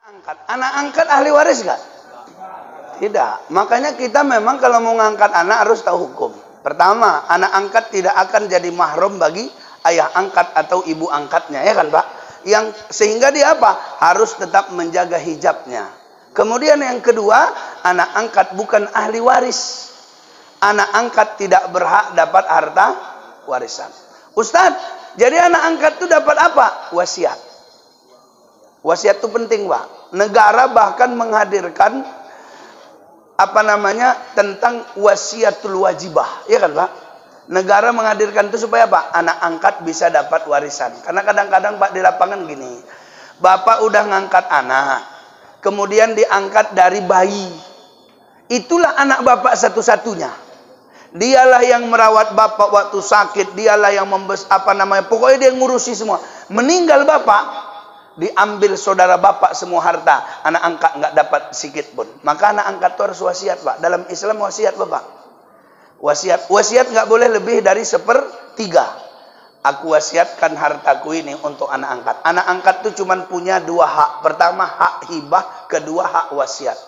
Anak angkat ahli waris nggak? Tidak. Makanya kita memang kalau mau ngangkat anak harus tahu hukum. Pertama, anak angkat tidak akan jadi mahram bagi ayah angkat atau ibu angkatnya, ya kan Pak? Sehingga dia apa? Harus tetap menjaga hijabnya. Kemudian yang kedua, anak angkat bukan ahli waris. Anak angkat tidak berhak dapat harta warisan. Ustadz, jadi anak angkat itu dapat apa? Wasiat. Wasiat itu penting, Pak. Negara bahkan menghadirkan tentang wasiatul wajibah, ya kan Pak? Negara menghadirkan itu supaya apa? Anak angkat bisa dapat warisan. Karena kadang-kadang Pak di lapangan gini, Bapak udah ngangkat anak, kemudian diangkat dari bayi. Itulah anak Bapak satu-satunya. Dialah yang merawat Bapak waktu sakit, dialah yang pokoknya dia ngurusi semua. Meninggal Bapak, diambil saudara Bapak semua harta, anak angkat nggak dapat sedikit pun. Maka anak angkat itu harus wasiat, Pak. Dalam Islam wasiat, Bapak. Wasiat nggak boleh lebih dari 1/3. Aku wasiatkan hartaku ini untuk anak angkat. Anak angkat itu cuma punya 2 hak. Pertama hak hibah, kedua hak wasiat.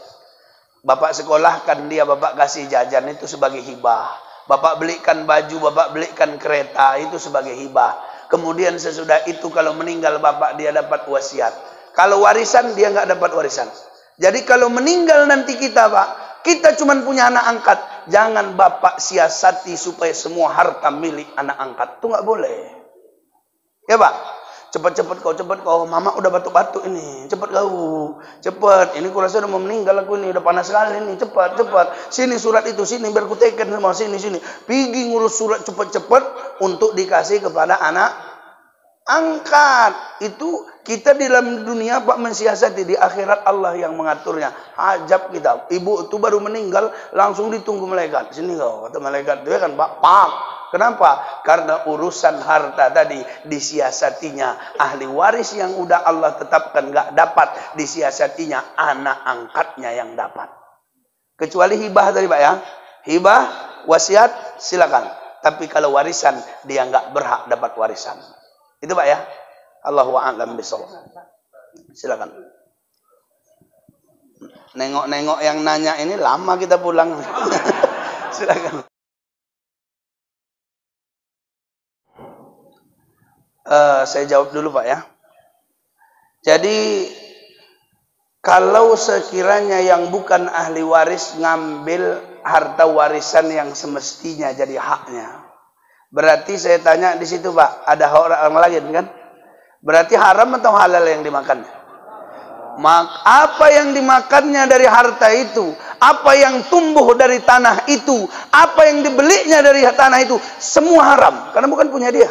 Bapak sekolahkan dia, Bapak kasih jajan, itu sebagai hibah. Bapak belikan baju, Bapak belikan kereta, itu sebagai hibah. Kemudian sesudah itu kalau meninggal Bapak, dia dapat wasiat. Kalau warisan, dia nggak dapat warisan. Jadi kalau meninggal nanti kita, Pak, kita cuma punya anak angkat. Jangan Bapak siasati supaya semua harta milik anak angkat. Itu nggak boleh. Ya Pak? Cepat kau. Mama udah batuk-batuk ini. Cepat kau. Cepat. Ini kurasa udah mau meninggal aku ini. Udah panas sekali ini. Cepat. Sini surat itu. Sini biar ku teken semua. Sini. Pergi ngurus surat cepat-cepat untuk dikasih kepada anak angkat. Itu kita di dalam dunia Pak mensiasati. Di akhirat Allah yang mengaturnya. Hajab kita. Ibu itu baru meninggal. Langsung ditunggu malaikat. Sini kau. Kata malaikat. Dia kan Pak. Kenapa? Karena urusan harta tadi disiasatinya ahli waris yang udah Allah tetapkan nggak dapat, disiasatinya anak angkatnya yang dapat. Kecuali hibah tadi Pak ya. Hibah, wasiat silakan. Tapi kalau warisan dia nggak berhak dapat warisan. Itu Pak ya. Allahu a'lam bishawab. Silakan. Nengok-nengok yang nanya ini lama kita pulang. Silakan. Saya jawab dulu Pak ya. Jadi kalau sekiranya yang bukan ahli waris ngambil harta warisan yang semestinya jadi haknya, berarti saya tanya di situ Pak, ada orang lain kan? Berarti haram atau halal yang dimakan? Apa yang dimakannya dari harta itu, apa yang tumbuh dari tanah itu, apa yang dibelinya dari tanah itu, semua haram karena bukan punya dia.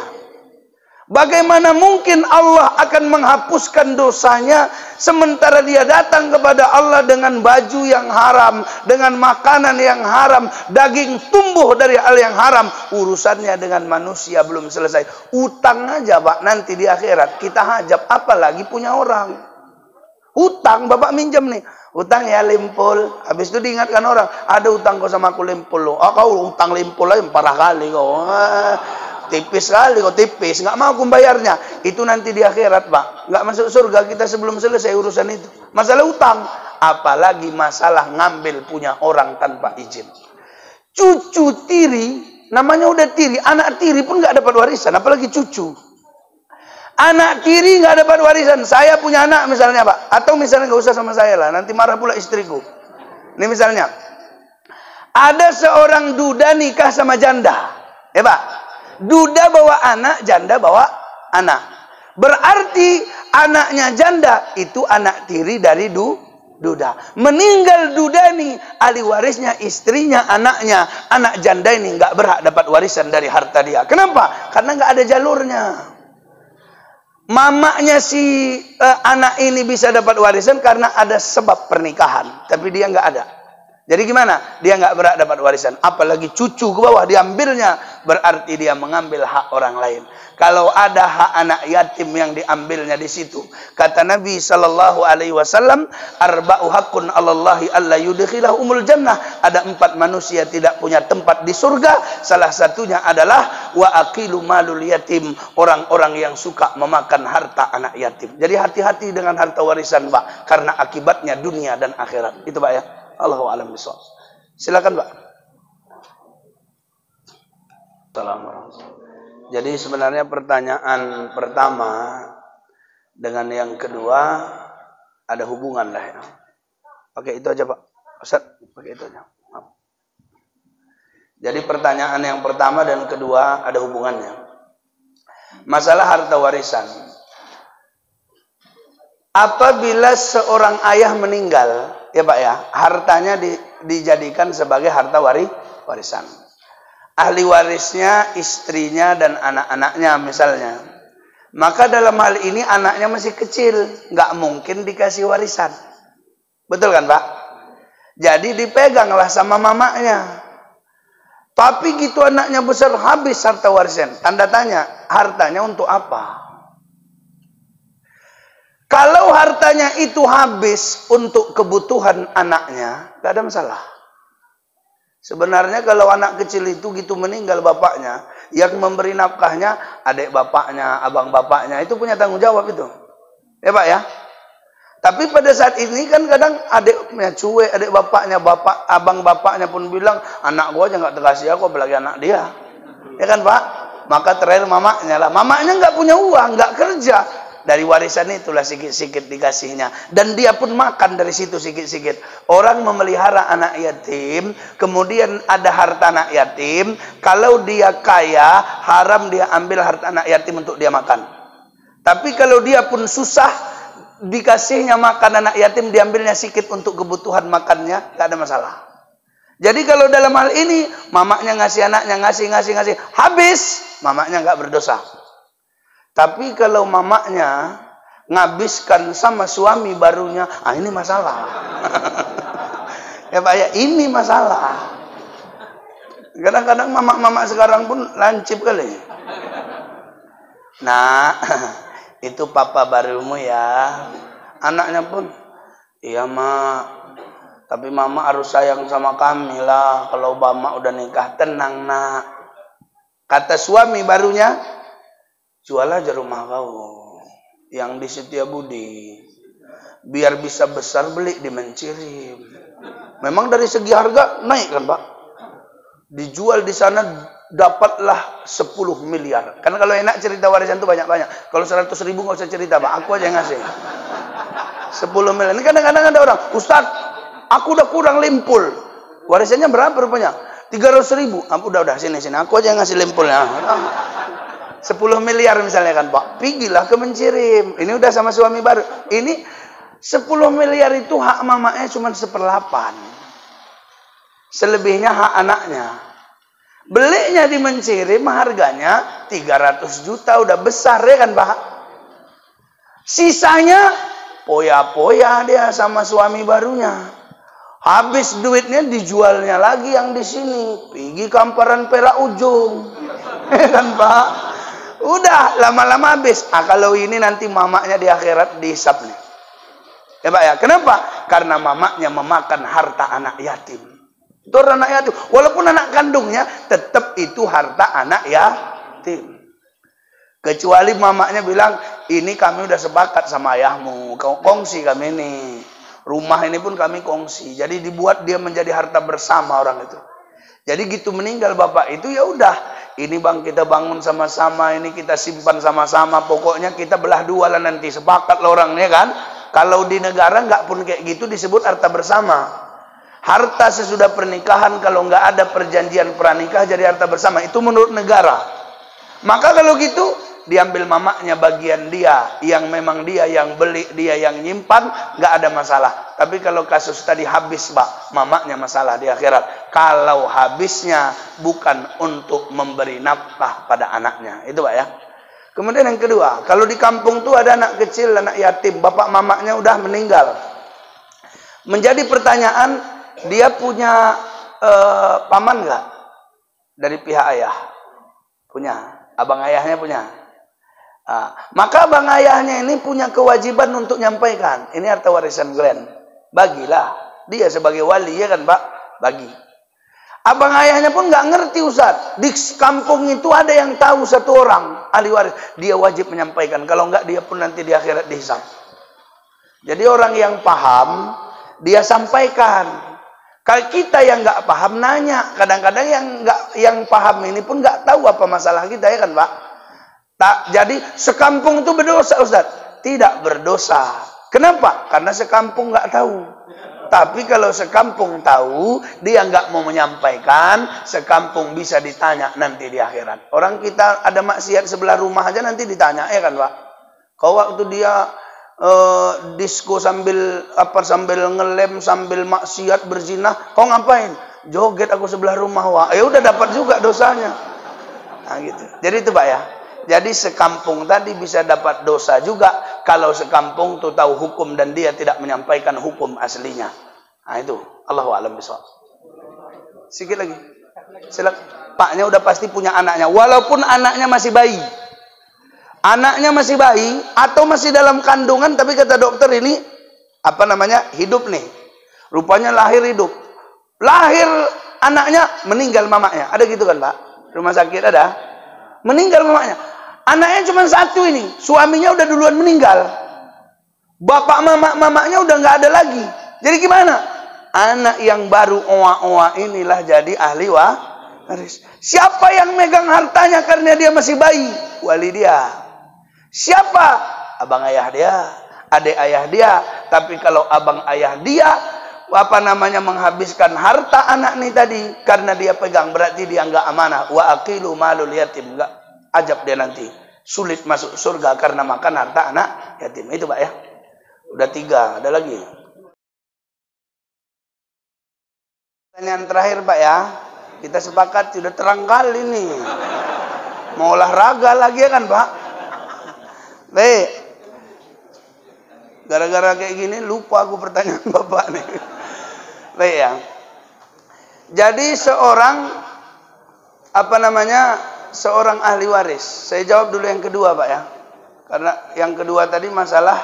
Bagaimana mungkin Allah akan menghapuskan dosanya sementara dia datang kepada Allah dengan baju yang haram, dengan makanan yang haram, daging tumbuh dari hal yang haram. Urusannya dengan manusia belum selesai. Utang aja Pak nanti di akhirat kita hajab, apalagi punya orang. Utang Bapak minjem nih. Utang ya limpul. Habis itu diingatkan orang, ada utang kau sama aku limpul lo. Oh kau utang limpul aja parah kali kau. Tipis sekali kok, tipis, nggak mau aku bayarnya. Itu nanti di akhirat Pak, nggak masuk surga kita sebelum selesai urusan itu. Masalah utang, apalagi masalah ngambil punya orang tanpa izin. Cucu tiri, namanya udah tiri, anak tiri pun nggak dapat warisan, apalagi cucu. Anak tiri nggak dapat warisan. Saya punya anak misalnya Pak, atau misalnya nggak usah sama saya lah, nanti marah pula istriku. Ini misalnya, ada seorang duda nikah sama janda, ya Pak. Duda bawa anak, janda bawa anak. Berarti anaknya janda itu anak tiri dari duda. Meninggal duda nih, ahli warisnya istrinya, anaknya. Anak janda ini nggak berhak dapat warisan dari harta dia. Kenapa? Karena nggak ada jalurnya. Mamanya si anak ini bisa dapat warisan karena ada sebab pernikahan, tapi dia nggak ada. Jadi gimana? Dia nggak berhak dapat warisan. Apalagi cucu ke bawah diambilnya. berarti dia mengambil hak orang lain. Kalau ada hak anak yatim yang diambilnya di situ, kata Nabi sallallahu alaihi wasallam, arba'u haqqun 'alallahi alla yudkhilahumul jannah. Ada 4 manusia tidak punya tempat di surga, salah satunya adalah wa aqilu malul yatim, orang-orang yang suka memakan harta anak yatim. Jadi hati-hati dengan harta warisan, Pak, karena akibatnya dunia dan akhirat. Itu, Pak, ya. Allahu a'lam bishawab. Silakan, Pak. Assalamualaikum. Jadi sebenarnya pertanyaan pertama dengan yang kedua ada hubungan lah, ya. Pakai itu aja, Pak. Ustaz, pakai itu aja. Maaf. Jadi pertanyaan yang pertama dan kedua ada hubungannya. Masalah harta warisan. Apabila seorang ayah meninggal, ya Pak ya, hartanya dijadikan sebagai harta warisan. Ahli warisnya istrinya dan anak-anaknya misalnya. Maka dalam hal ini anaknya masih kecil, nggak mungkin dikasih warisan. Betul kan, Pak? Jadi dipeganglah sama mamanya. Tapi gitu anaknya besar, habis harta warisan. Tanda tanya, hartanya untuk apa? Kalau hartanya itu habis untuk kebutuhan anaknya, nggak ada masalah. Sebenarnya kalau anak kecil itu gitu meninggal bapaknya, yang memberi nafkahnya adik bapaknya, abang bapaknya, itu punya tanggung jawab itu. Ya Pak ya. Tapi pada saat ini kan kadang adiknya cuek, adik bapaknya, abang bapaknya pun bilang, anak gua aja nggak dikasih aku, apalagi anak dia. Ya kan Pak? Maka terakhir mamanya lah. Mamanya nggak punya uang, nggak kerja. Dari warisan itulah sikit-sikit dikasihnya. Dan dia pun makan dari situ sikit-sikit. Orang memelihara anak yatim, kemudian ada harta anak yatim. Kalau dia kaya, haram dia ambil harta anak yatim untuk dia makan. Tapi kalau dia pun susah, dikasihnya makan anak yatim, diambilnya sikit untuk kebutuhan makannya, gak ada masalah. Jadi kalau dalam hal ini, mamanya ngasih anaknya, ngasih, habis, mamanya gak berdosa. Tapi kalau mamanya ngabiskan sama suami barunya, ini masalah. Ya Pak ya, ini masalah. Kadang-kadang mama-mama sekarang pun lancip kali. Nah, itu papa barumu ya. Anaknya pun, iya mak, tapi mama harus sayang sama kami lah. Kalau mama udah nikah, tenang nak. Kata suami barunya, jual aja rumah kau yang di Setiabudi, biar bisa besar beli di Mencirim. Memang dari segi harga naik kan Pak? Dijual di sana dapatlah 10 miliar. Karena kalau enak cerita warisan itu banyak-banyak. Kalau 100 ribu nggak usah cerita Pak, aku aja yang ngasih. 10 miliar. Ini kadang-kadang ada orang, Ustaz, aku udah kurang limpul. Warisannya berapa rupanya? 300 ribu. Udah sini. Aku aja yang ngasih limpulnya. 10 miliar misalnya kan Pak, pergilah ke Mencirim. Ini udah sama suami baru. Ini 10 miliar itu hak mamanya cuma 1/8. Selebihnya hak anaknya. Belinya di Mencirim harganya 300 juta, udah besar ya kan Pak. Sisanya poya-poya dia sama suami barunya. Habis duitnya dijualnya lagi yang di sini. Pergi Kamparan Perak ujung. Ya kan Pak. Udah lama-lama habis. Kalau ini nanti mamanya di akhirat dihisap nih. Ya Pak ya. Kenapa? Karena mamanya memakan harta anak yatim. Itu anak yatim. Walaupun anak kandungnya, tetap itu harta anak yatim. Kecuali mamanya bilang, ini kami udah sepakat sama ayahmu. Kongsi kami ini. Rumah ini pun kami kongsi. Jadi dibuat dia menjadi harta bersama orang itu. Jadi gitu meninggal bapak itu, ya udah. Ini bang kita bangun sama-sama, ini kita simpan sama-sama. Pokoknya kita belah dua lah nanti, sepakat lah orangnya kan. Kalau di negara nggak pun kayak gitu disebut harta bersama. Harta sesudah pernikahan kalau nggak ada perjanjian pranikah jadi harta bersama. Itu menurut negara. Maka kalau gitu diambil mamanya bagian dia, yang memang dia yang beli, dia yang nyimpan, nggak ada masalah. Tapi kalau kasus tadi habis Pak, mamanya masalah di akhirat. Kalau habisnya bukan untuk memberi nafkah pada anaknya, itu Pak ya. Kemudian yang kedua, kalau di kampung tuh ada anak kecil, anak yatim, bapak mamanya udah meninggal. Menjadi pertanyaan, dia punya paman nggak dari pihak ayah? Punya. Abang ayahnya punya. Maka abang ayahnya ini punya kewajiban untuk nyampaikan. Ini harta warisan Glenn. Bagilah. Dia sebagai wali, ya kan Pak? Bagi. Abang ayahnya pun nggak ngerti Ustaz. Di kampung itu ada yang tahu satu orang ahli waris. Dia wajib menyampaikan. Kalau nggak dia pun nanti di akhirat dihisab. Jadi orang yang paham dia sampaikan. Kalau kita yang nggak paham nanya. Kadang-kadang yang paham ini pun nggak tahu apa masalah kita, ya kan Pak? Jadi sekampung itu berdosa Ustaz. Tidak berdosa. Kenapa? Karena sekampung nggak tahu. Tapi kalau sekampung tahu, dia nggak mau menyampaikan, sekampung bisa ditanya nanti di akhirat. Orang kita ada maksiat sebelah rumah aja nanti ditanya, ya kan Pak? Kau waktu dia disko sambil ngelem, sambil maksiat berzina, kau ngapain? Joget aku sebelah rumah, wah. Ya udah dapat juga dosanya. Nah gitu. Jadi itu Pak ya. Jadi sekampung tadi bisa dapat dosa juga kalau sekampung tuh tahu hukum dan dia tidak menyampaikan hukum aslinya. Nah itu, Allahu a'lam bishawab. Sikit lagi. Silakan. Paknya udah pasti punya anaknya, walaupun anaknya masih bayi. Anaknya masih bayi atau masih dalam kandungan, tapi kata dokter ini hidup nih. Rupanya lahir hidup. Lahir anaknya, meninggal mamanya. Ada gitu kan Pak? Rumah sakit ada. Meninggal mamanya. Anaknya cuma satu ini. Suaminya udah duluan meninggal. Bapak mamanya udah nggak ada lagi. Jadi gimana? Anak yang baru oa-oa inilah jadi ahli waris. Siapa yang megang hartanya karena dia masih bayi? Wali dia. Siapa? Abang ayah dia. Adik ayah dia. Tapi kalau abang ayah dia menghabiskan harta anak nih tadi karena dia pegang, berarti dia enggak amanah. Wa aqilu malul yatim, enggak ajab dia nanti sulit masuk surga karena makan harta anak yatim. Itu Pak ya. Udah 3, ada lagi. Pertanyaan terakhir Pak ya. Kita sepakat sudah terang kali nih. Mau olahraga lagi ya kan Pak? Baik. Gara-gara kayak gini lupa aku pertanyaan Bapak nih. Baik ya. Jadi seorang ahli waris. Saya jawab dulu yang kedua Pak ya. Karena yang kedua tadi masalah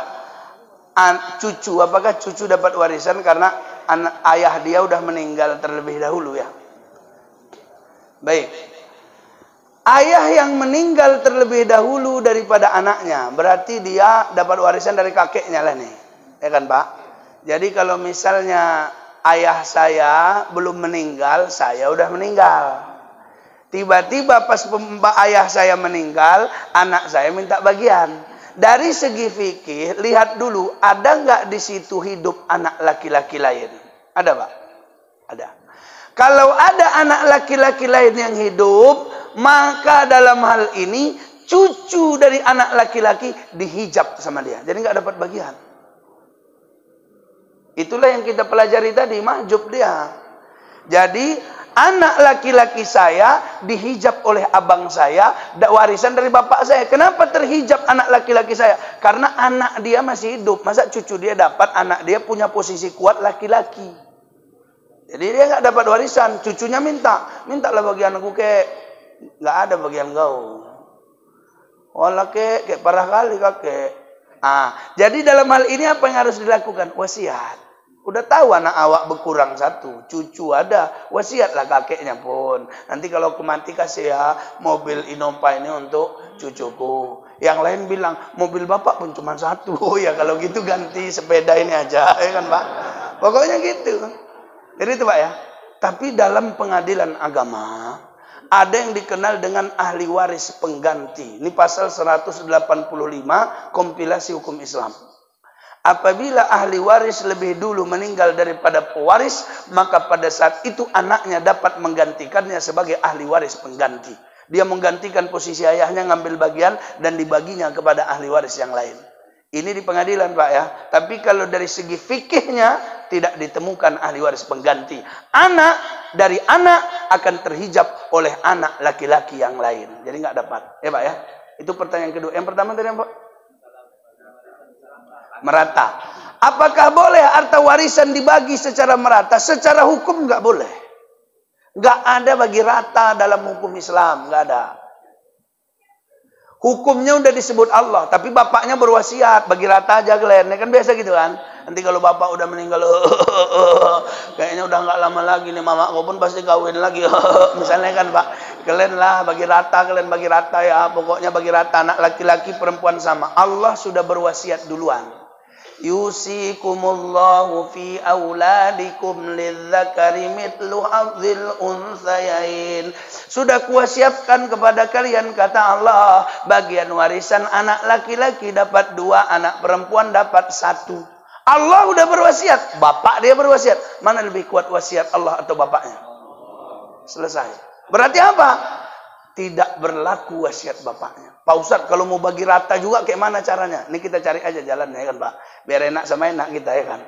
cucu. Apakah cucu dapat warisan karena ayah dia udah meninggal terlebih dahulu ya. Baik. Ayah yang meninggal terlebih dahulu daripada anaknya, berarti dia dapat warisan dari kakeknya lah nih. Ya kan Pak? Jadi kalau misalnya ayah saya belum meninggal, saya udah meninggal. Tiba-tiba pas ayah saya meninggal, anak saya minta bagian. Dari segi fikih, lihat dulu, ada nggak di situ hidup anak laki-laki lain? Ada Pak? Ada. Kalau ada anak laki-laki lain yang hidup, maka dalam hal ini cucu dari anak laki-laki dihijab sama dia. Jadi nggak dapat bagian. Itulah yang kita pelajari tadi, mahjub dia. Jadi anak laki-laki saya dihijab oleh abang saya, warisan dari bapak saya. Kenapa terhijab anak laki-laki saya? Karena anak dia masih hidup. Masa cucu dia dapat, anak dia punya posisi kuat laki-laki. Jadi dia nggak dapat warisan. Cucunya mintalah bagian aku kek. Nggak ada bagian kau. Walah kek parah kali kakek. Jadi dalam hal ini apa yang harus dilakukan? Wasiat. Udah tahu anak awak berkurang satu, cucu ada, wasiatlah kakeknya pun. Nanti kalau aku mati kasih ya mobil Innova ini untuk cucuku. Yang lain bilang mobil bapak pun cuma satu. Ya kalau gitu ganti sepeda ini aja, ya kan Pak? Pokoknya gitu. Jadi itu Pak ya. Tapi dalam pengadilan agama ada yang dikenal dengan ahli waris pengganti. Ini pasal 185 kompilasi hukum Islam. Apabila ahli waris lebih dulu meninggal daripada pewaris, maka pada saat itu anaknya dapat menggantikannya sebagai ahli waris pengganti. Dia menggantikan posisi ayahnya, ngambil bagian dan dibaginya kepada ahli waris yang lain. Ini di pengadilan Pak ya. Tapi kalau dari segi fikihnya tidak ditemukan ahli waris pengganti. Anak dari anak akan terhijab oleh anak laki-laki yang lain. Jadi nggak dapat. Ya Pak ya. Itu pertanyaan kedua. Yang pertama tadi Pak? Merata. Apakah boleh harta warisan dibagi secara merata? Secara hukum nggak boleh. Nggak ada bagi rata dalam hukum Islam. Nggak ada. Hukumnya udah disebut Allah, tapi bapaknya berwasiat bagi rata aja kalian. Kan biasa gitu kan. Nanti kalau bapak udah meninggal, kayaknya udah nggak lama lagi nih mama kau pun pasti kawin lagi. Misalnya kan Pak, kalian lah bagi rata ya. Pokoknya bagi rata, anak laki-laki perempuan sama. Allah sudah berwasiat duluan. Yusikumullahu fi auladikum lidzakari mithlu hadzil unthayain. Sudah kuwasiatkan kepada kalian, kata Allah, bagian warisan anak laki-laki dapat 2, anak perempuan dapat 1. Allah udah berwasiat, bapak dia berwasiat. Mana lebih kuat wasiat Allah atau bapaknya? Selesai. Berarti apa? Tidak berlaku wasiat bapaknya. Pak Ustadz, kalau mau bagi rata juga kayak mana caranya? Ini kita cari aja jalannya ya kan Pak. Biar enak sama enak kita ya kan.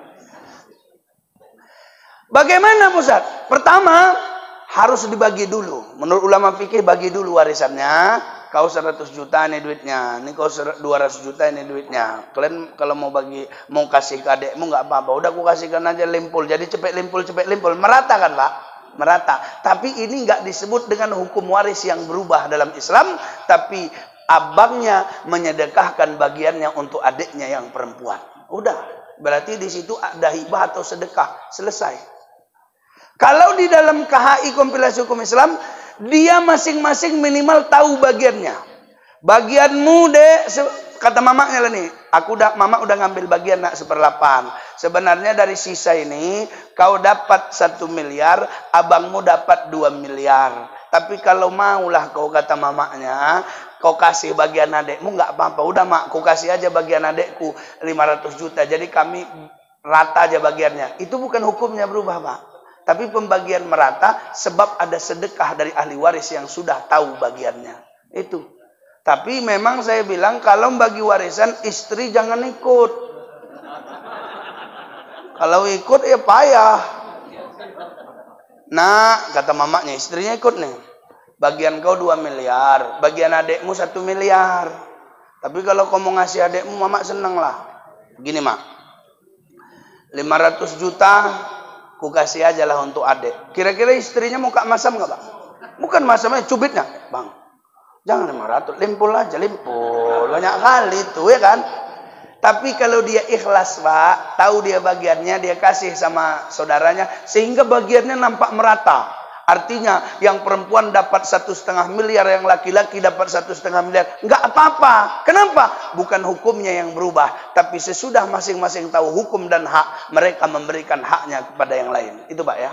Bagaimana Pak Ustadz? Pertama, harus dibagi dulu. Menurut ulama fikih bagi dulu warisannya. Kau 100 juta ini duitnya. Ini kau 200 juta ini duitnya. Kalian kalau mau kasih ke adekmu nggak apa-apa. Udah aku kasihkan aja limpul. Jadi cepet limpul. Merata kan Pak? Merata. Tapi ini nggak disebut dengan hukum waris yang berubah dalam Islam. Tapi abangnya menyedekahkan bagiannya untuk adiknya yang perempuan. Udah. Berarti di situ ada hibah atau sedekah. Selesai. Kalau di dalam KHI kompilasi hukum Islam, dia masing-masing minimal tahu bagiannya. Bagianmu dek, kata mamanya lah nih, mama udah ngambil bagian nak 1/8. Sebenarnya dari sisa ini kau dapat 1 miliar, abangmu dapat 2 miliar. Tapi kalau maulah kau, kata mamanya, kau kasih bagian adekmu nggak apa-apa. Udah mak, kau kasih aja bagian adekku 500 juta. Jadi kami rata aja bagiannya. Itu bukan hukumnya berubah Pak. Tapi pembagian merata sebab ada sedekah dari ahli waris yang sudah tahu bagiannya. Itu. Tapi memang saya bilang kalau bagi warisan istri jangan ikut. Kalau ikut ya payah. Nah, kata mamanya, istrinya ikut nih. Bagian kau 2 miliar, bagian adekmu 1 miliar. Tapi kalau kau mau ngasih adekmu, mama seneng lah. Gini mak, 500 juta ku kasih aja lah untuk adek. Kira-kira istrinya muka masam nggak Pak? Bukan masamnya, cubitnya. Bang, jangan 500, limpul aja, limpul. Banyak kali tuh ya kan. Tapi kalau dia ikhlas Pak, tahu dia bagiannya, dia kasih sama saudaranya, sehingga bagiannya nampak merata. Artinya yang perempuan dapat 1,5 miliar, yang laki-laki dapat 1,5 miliar. Nggak apa-apa. Kenapa? Bukan hukumnya yang berubah. Tapi sesudah masing-masing tahu hukum dan hak, mereka memberikan haknya kepada yang lain. Itu Pak ya.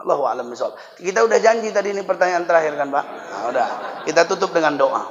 Allahu a'lam bishawab. Kita udah janji tadi ini pertanyaan terakhir kan Pak? Nah, udah. Kita tutup dengan doa.